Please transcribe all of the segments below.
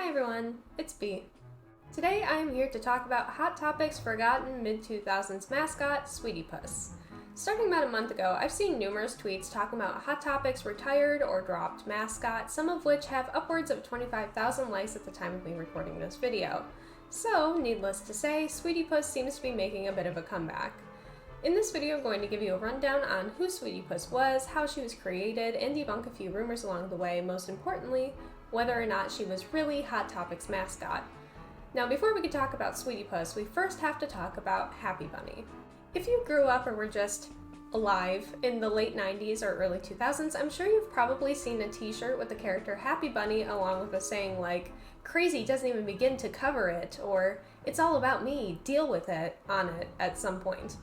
everyone, it's B. Today I am here to talk about Hot Topic's forgotten mid-2000s mascot, Sweetypuss. Starting about a month ago, I've seen numerous tweets talking about Hot Topic's retired or dropped mascot, some of which have upwards of 25,000 likes at the time of me recording this video. So, needless to say, Sweetypuss seems to be making a bit of a comeback. In this video, I'm going to give you a rundown on who Sweetypuss was, how she was created, and debunk a few rumors along the way, most importantly, whether or not she was really Hot Topic's mascot. Now, before we can talk about Sweetypuss, we first have to talk about Happy Bunny. If you grew up or were just alive in the late 90s or early 2000s, I'm sure you've probably seen a t-shirt with the character Happy Bunny along with a saying like, "Crazy doesn't even begin to cover it," or "It's all about me, deal with it," on it at some point.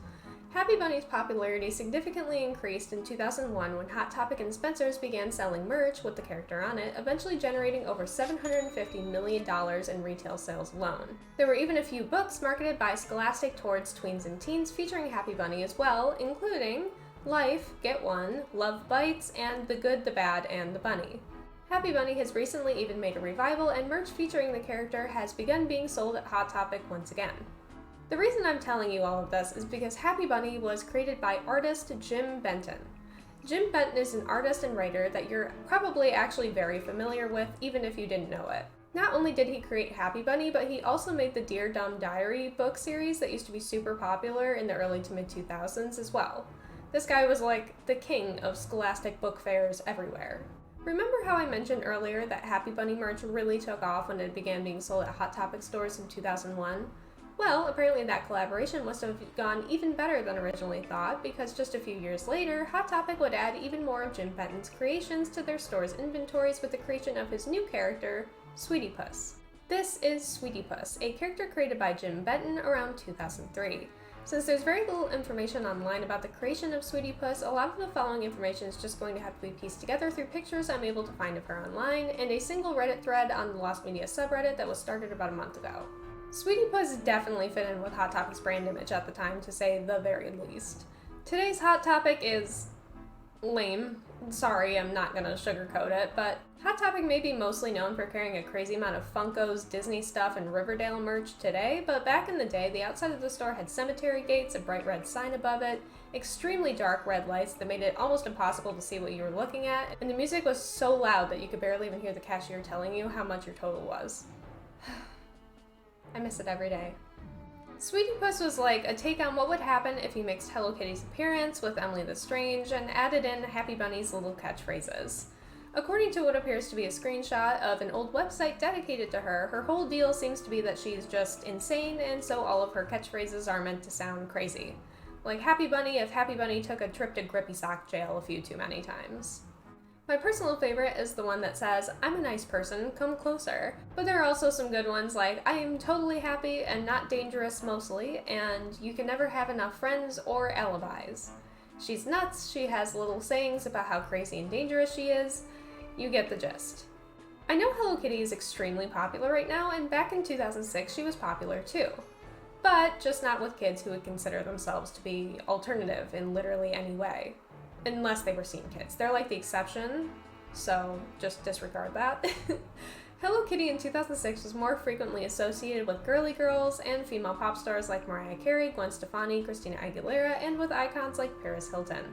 Happy Bunny's popularity significantly increased in 2001 when Hot Topic and Spencer's began selling merch with the character on it, eventually generating over $750 million in retail sales alone. There were even a few books marketed by Scholastic towards tweens and teens featuring Happy Bunny as well, including Life, Get One, Love Bites, and The Good, the Bad, and the Bunny. Happy Bunny has recently even made a revival, and merch featuring the character has begun being sold at Hot Topic once again. The reason I'm telling you all of this is because Happy Bunny was created by artist Jim Benton. Jim Benton is an artist and writer that you're probably actually very familiar with, even if you didn't know it. Not only did he create Happy Bunny, but he also made the Dear Dumb Diary book series that used to be super popular in the early to mid-2000s as well. This guy was like the king of Scholastic book fairs everywhere. Remember how I mentioned earlier that Happy Bunny merch really took off when it began being sold at Hot Topic stores in 2001? Well, apparently that collaboration must have gone even better than originally thought, because just a few years later, Hot Topic would add even more of Jim Benton's creations to their store's inventories with the creation of his new character, Sweetypuss. This is Sweetypuss, a character created by Jim Benton around 2003. Since there's very little information online about the creation of Sweetypuss, a lot of the following information is just going to have to be pieced together through pictures I'm able to find of her online, and a single Reddit thread on the Lost Media subreddit that was started about a month ago. Sweetypuss definitely fit in with Hot Topic's brand image at the time, to say the very least. Today's Hot Topic is lame. Sorry, I'm not gonna sugarcoat it, but Hot Topic may be mostly known for carrying a crazy amount of Funkos, Disney stuff, and Riverdale merch today, but back in the day, the outside of the store had cemetery gates, a bright red sign above it, extremely dark red lights that made it almost impossible to see what you were looking at, and the music was so loud that you could barely even hear the cashier telling you how much your total was. I miss it every day. Sweetypuss was like a take on what would happen if you mixed Hello Kitty's appearance with Emily the Strange and added in Happy Bunny's little catchphrases. According to what appears to be a screenshot of an old website dedicated to her, her whole deal seems to be that she's just insane, and so all of her catchphrases are meant to sound crazy. Like Happy Bunny if Happy Bunny took a trip to Grippy Sock jail a few too many times. My personal favorite is the one that says, "I'm a nice person, come closer." But there are also some good ones like, "I am totally happy and not dangerous mostly," and "You can never have enough friends or alibis." She's nuts, she has little sayings about how crazy and dangerous she is. You get the gist. I know Hello Kitty is extremely popular right now, and back in 2006 she was popular too. But just not with kids who would consider themselves to be alternative in literally any way. Unless they were scene kids. They're like the exception, so just disregard that. Hello Kitty in 2006 was more frequently associated with girly girls and female pop stars like Mariah Carey, Gwen Stefani, Christina Aguilera, and with icons like Paris Hilton.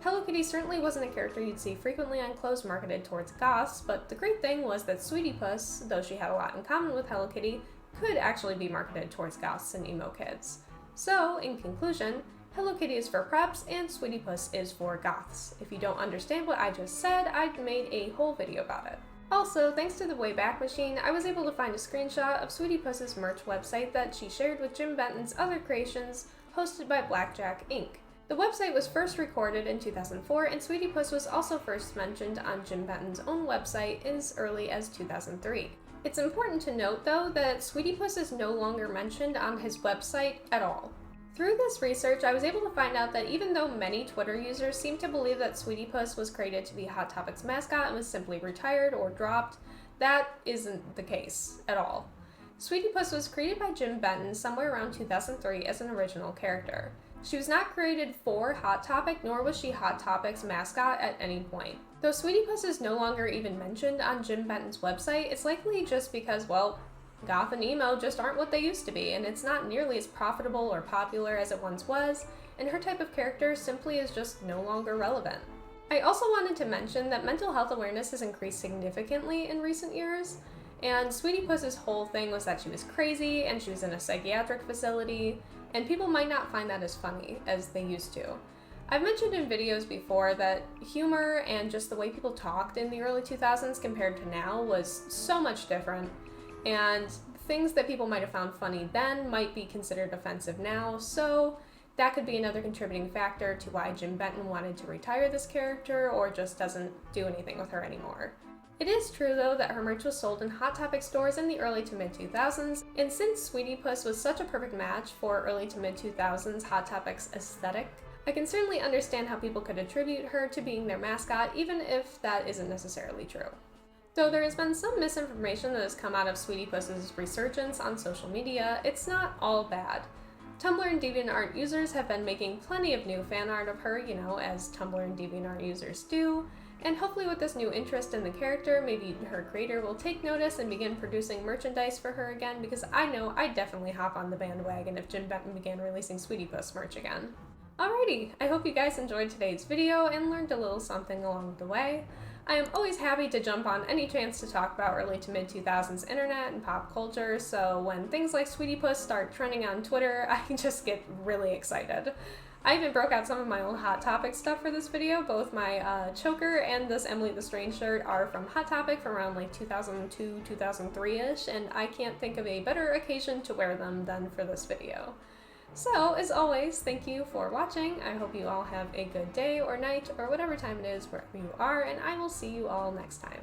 Hello Kitty certainly wasn't a character you'd see frequently on clothes marketed towards goths, but the great thing was that Sweetypuss, though she had a lot in common with Hello Kitty, could actually be marketed towards goths and emo kids. So, in conclusion, Hello Kitty is for preps, and Sweetypuss is for goths. If you don't understand what I just said, I've made a whole video about it. Also, thanks to the Wayback Machine, I was able to find a screenshot of Sweetypuss's merch website that she shared with Jim Benton's other creations, hosted by Blackjack Inc. The website was first recorded in 2004, and Sweetypuss was also first mentioned on Jim Benton's own website as early as 2003. It's important to note, though, that Sweetypuss is no longer mentioned on his website at all. Through this research, I was able to find out that even though many Twitter users seem to believe that Sweetypuss was created to be Hot Topic's mascot and was simply retired or dropped, that isn't the case at all. Sweetypuss was created by Jim Benton somewhere around 2003 as an original character. She was not created for Hot Topic, nor was she Hot Topic's mascot at any point. Though Sweetypuss is no longer even mentioned on Jim Benton's website, it's likely just because, well, goth and emo just aren't what they used to be, and it's not nearly as profitable or popular as it once was, and her type of character simply is just no longer relevant. I also wanted to mention that mental health awareness has increased significantly in recent years, and Sweetypuss's whole thing was that she was crazy and she was in a psychiatric facility, and people might not find that as funny as they used to. I've mentioned in videos before that humor and just the way people talked in the early 2000s compared to now was so much different, and things that people might have found funny then might be considered offensive now, so that could be another contributing factor to why Jim Benton wanted to retire this character or just doesn't do anything with her anymore. It is true, though, that her merch was sold in Hot Topic stores in the early to mid-2000s, and since Sweetypuss was such a perfect match for early to mid-2000s Hot Topic's aesthetic, I can certainly understand how people could attribute her to being their mascot, even if that isn't necessarily true. Though there has been some misinformation that has come out of Sweetypuss's resurgence on social media, it's not all bad. Tumblr and DeviantArt users have been making plenty of new fan art of her, as Tumblr and DeviantArt users do, and hopefully with this new interest in the character, maybe her creator will take notice and begin producing merchandise for her again, because I know I'd definitely hop on the bandwagon if Jim Benton began releasing Sweetypuss merch again. Alrighty, I hope you guys enjoyed today's video and learned a little something along the way. I am always happy to jump on any chance to talk about early to mid-2000s internet and pop culture, so when things like Sweetypuss start trending on Twitter, I just get really excited. I even broke out some of my old Hot Topic stuff for this video. Both my choker and this Emily the Strange shirt are from Hot Topic from around like 2002, 2003-ish, and I can't think of a better occasion to wear them than for this video. So, as always, thank you for watching. I hope you all have a good day or night or whatever time it is wherever you are, and I will see you all next time.